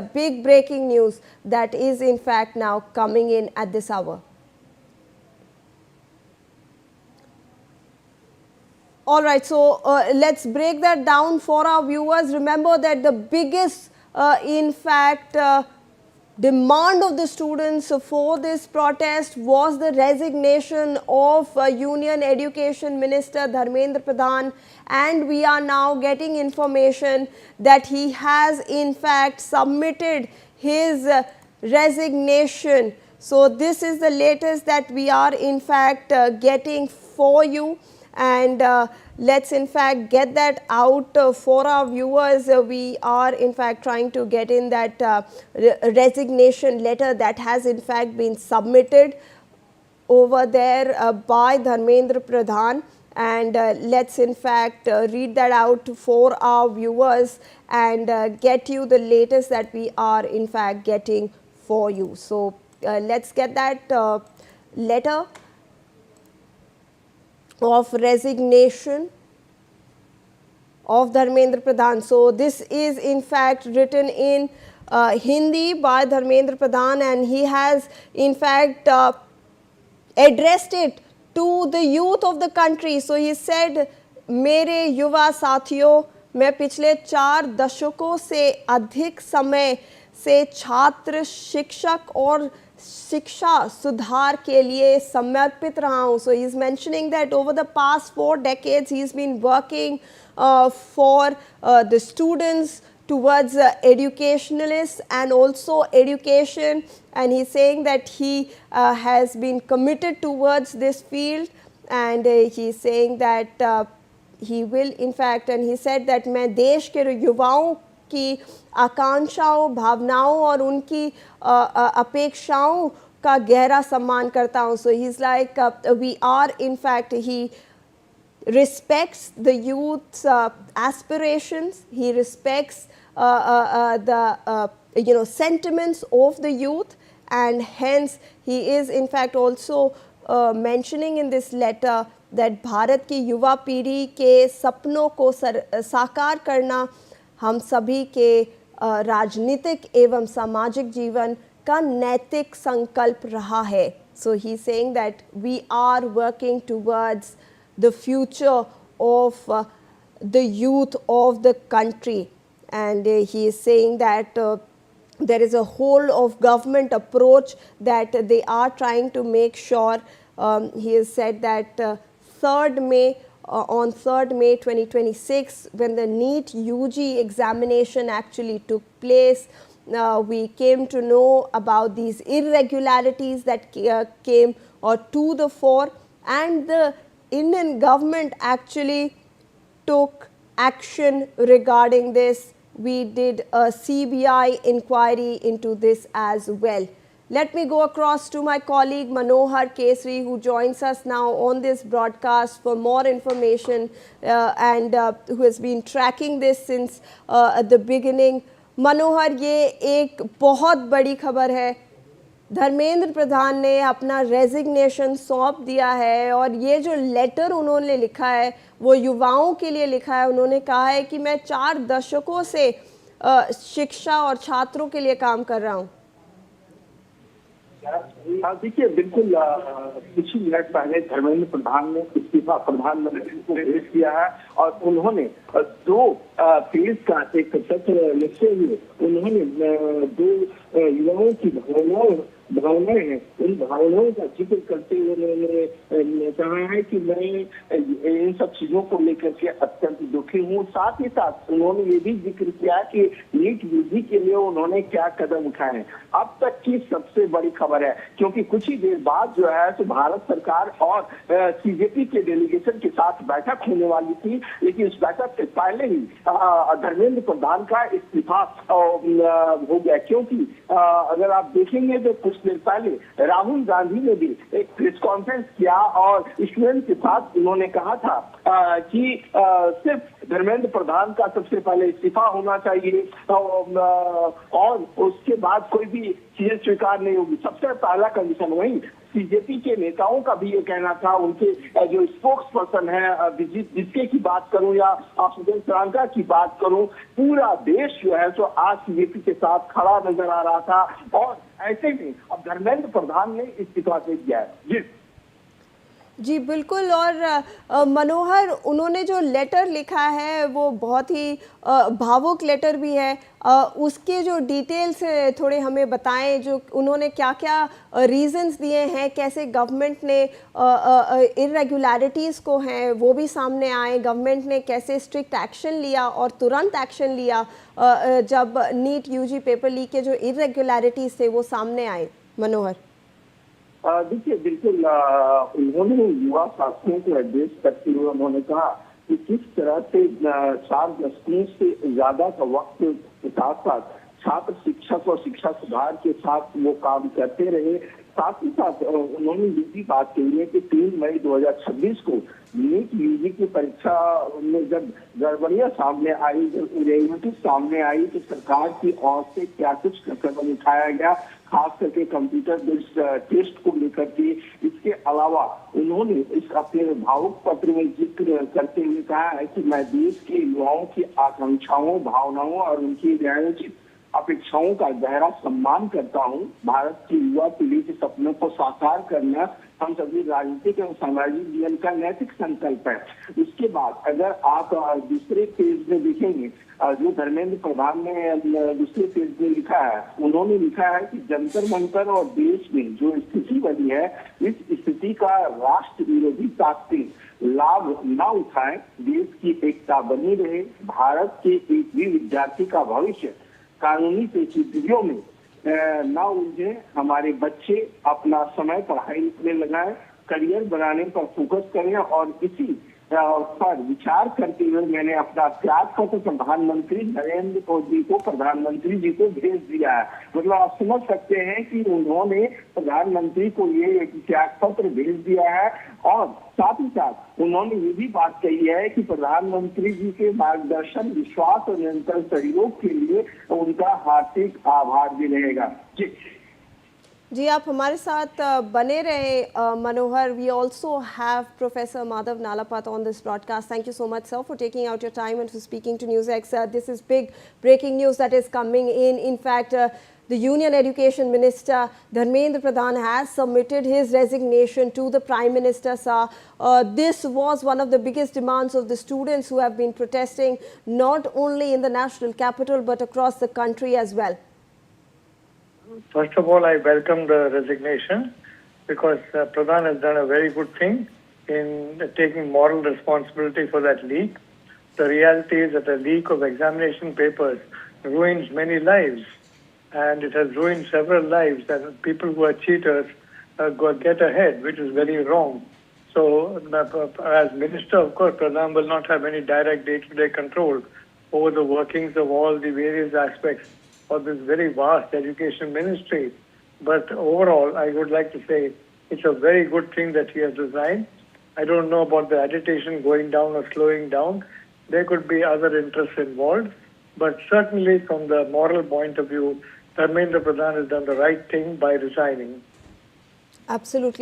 big breaking news that is in fact now coming in at this hour. All right, so let's break that down for our viewers. Remember that the biggest, in fact, demand of the students for this protest was the resignation of Union Education Minister Dharmendra Pradhan, and we are now getting information that he has in fact submitted his resignation. So this is the latest that we are in fact getting for you, and let's in fact get that out for our viewers. We are in fact trying to get in that resignation letter that has in fact been submitted over there by Dharmendra Pradhan, and let's in fact read that out for our viewers and get you the latest that we are in fact getting for you. So let's get that letter of resignation of Dharmendra Pradhan. So this is in fact written in Hindi by Dharmendra Pradhan, and he has in fact addressed it to the youth of the country. So he said, मेरे युवा साथियों, मैं पिछले 4 दशकों से अधिक समय से छात्र, शिक्षक और शिक्षा सुधार के लिए समर्पित रहा हूँ. So he is mentioning that over the past 4 decades he has been working for the students, towards educationalists and also education, and he is saying that he has been committed towards this field, and he is saying that he will in fact, and he said that मैं देश के युवाओं की आकांक्षाओं, भावनाओं और उनकी अपेक्षाओं का गहरा सम्मान करता हूँ. So he is like we are in fact, he respects the youth's aspirations, he respects the sentiments of the youth, and hence he is in fact also mentioning in this letter that Bharat की युवा पीढ़ी के सपनों को साकार करना हम सभी के राजनीतिक एवं सामाजिक जीवन का नैतिक संकल्प रहा है. So he is saying that we are working towards the future of the youth of the country, and he is saying that there is a whole of government approach that they are trying to make sure. He has said that on 3rd May 2026, when the NEET UG examination actually took place, we came to know about these irregularities that came to the fore, and the Indian government actually took action regarding this. We did a CBI inquiry into this as well. Let me go across to my colleague Manohar Kesri, who joins us now on this broadcast for more information and who has been tracking this since the beginning. Manohar, ये एक बहुत बड़ी खबर है. धर्मेंद्र प्रधान ने अपना resignation सौंप दिया है, और ये जो लेटर उन्होंने लिखा है वो युवाओं के लिए लिखा है. उन्होंने कहा है कि मैं 4 दशकों से शिक्षा और छात्रों के लिए काम कर रहा हूँ. देखिए, बिल्कुल कुछ ही मिनट पहले धर्मेंद्र प्रधान ने इस्तीफा प्रधानमंत्री को भेज दिया है, और उन्होंने 2 पेज का एक सत्र लिखते हुए उन्होंने 2 युवाओं की भावनाएं हैं, उन भावनाओं का जिक्र करते हुए उन्होंने कहा है कि मैं इन सब चीजों को लेकर के अत्यंत दुखी हूँ. साथ ही साथ उन्होंने ये भी जिक्र किया कि नीट यूजी के लिए उन्होंने क्या कदम उठाए हैं. अब तक की सबसे बड़ी खबर है, क्योंकि कुछ ही देर बाद जो है तो भारत सरकार और सीजेपी के डेलीगेशन के साथ बैठक होने वाली थी, लेकिन इस बैठक से पहले ही धर्मेंद्र प्रधान का इस्तीफा हो गया. क्योंकि अगर आप देखेंगे तो कुछ देर पहले राहुल गांधी ने भी एक प्रेस कॉन्फ्रेंस किया, और स्टूडेंट के साथ उन्होंने कहा था कि सिर्फ धर्मेंद्र प्रधान का सबसे पहले इस्तीफा होना चाहिए, और उसके बाद कोई भी चीजें स्वीकार नहीं होगी। सबसे पहला कंडीशन वही बीजेपी के नेताओं का भी ये कहना था, उनके जो स्पोक्स पर्सन है जिसके की बात करूं या सुजन प्रियंका की बात करूं, पूरा देश जो है सो आज बीजेपी के साथ खड़ा नजर आ रहा था। और ऐसे में अब धर्मेंद्र प्रधान ने इस्तीफा दे दिया है। जी जी बिल्कुल। और मनोहर, उन्होंने जो लेटर लिखा है वो बहुत ही भावुक लेटर भी है। उसके जो डिटेल्स थोड़े हमें बताएं, जो उन्होंने क्या क्या रीजंस दिए हैं, कैसे गवर्नमेंट ने इरेगुलरिटीज़ को हैं वो भी सामने आए, गवर्नमेंट ने कैसे स्ट्रिक्ट एक्शन लिया और तुरंत एक्शन लिया जब नीट यूजी पेपर लीक के जो इरेगुलरिटीज़ थे वो सामने आए। मनोहर। देखिए, बिल्कुल उन्होंने युवा साथियों को एड्रेस करते हुए उन्होंने कहा कि किस तरह से 4 दशकों से ज्यादा का वक्त के साथ साथ छात्र शिक्षक और शिक्षा सुधार के साथ वो काम करते रहे। साथ ही साथ उन्होंने ये भी बात कही है कि 3 मई 2026 को नीट यूजी की परीक्षा में जब गड़बड़ियां सामने आई, जब इरेगुलरिटी सामने आई, तो सरकार की ओर से क्या कुछ कदम उठाया गया, खास करके कंप्यूटर बेस्ड टेस्ट को लेकर के। इसके अलावा उन्होंने इस अपने भावुक पत्र में जिक्र करते हुए कहा है कि मैं देश के युवाओं की आकांक्षाओं, भावनाओं और उनकी न्यायोचित अपेक्षाओं का गहरा सम्मान करता हूं। भारत की युवा पीढ़ी के सपनों को साकार करना हम सभी राजनीतिक एवं सामाजिक जीवन का नैतिक संकल्प है। इसके बाद अगर आप दूसरे पेज में देखेंगे, जो धर्मेंद्र प्रधान ने दूसरे पेज में लिखा है, उन्होंने लिखा है कि जंतर मंतर और देश में जो स्थिति बनी है, इस स्थिति का राष्ट्र विरोधी ताकतें लाभ न उठाएं, देश की एकता बनी रहे, भारत के एक भी विद्यार्थी का भविष्य कानूनी पेचीदगियों में ना उलझे, हमारे बच्चे अपना समय पढ़ाई में लगाएं, करियर बनाने पर फोकस करें। और इसी पर विचार करते हुए मैंने अपना त्याग पत्र प्रधानमंत्री नरेंद्र प्रधानमंत्री जी को भेज दिया है। मतलब आप समझ सकते हैं कि उन्होंने प्रधानमंत्री को ये एक त्याग पत्र भेज दिया है। और साथ ही साथ उन्होंने ये भी बात कही है कि प्रधानमंत्री जी के मार्गदर्शन, विश्वास और निरंतर सहयोग के लिए उनका हार्दिक आभार भी रहेगा। जी, आप हमारे साथ बने रहे Manohar. We also have professor Madhav नालाpat on this broadcast. Thank you so much, sir, for taking out your time and for speaking to NewsX. This is big breaking news that is coming in. In fact, the Union Education Minister Dharmendra Pradhan has submitted his resignation to the Prime Minister, sir. This was one of the biggest demands of the students who have been protesting not only in the national capital but across the country as well. First of all, I welcome the resignation because Pradhan has done a very good thing in taking moral responsibility for that leak. The reality is that a leak of examination papers ruins many lives, and it has ruined several lives, and people who are cheaters get ahead, which is very wrong. So, as Minister, of course, Pradhan will not have any direct day-to-day control over the workings of all the various aspects of this very vast education ministry. But overall, I would like to say it's a very good thing that he has resigned. I don't know about the agitation going down or slowing down. There could be other interests involved. But certainly from the moral point of view, Dharmendra Pradhan has done the right thing by resigning. Absolutely.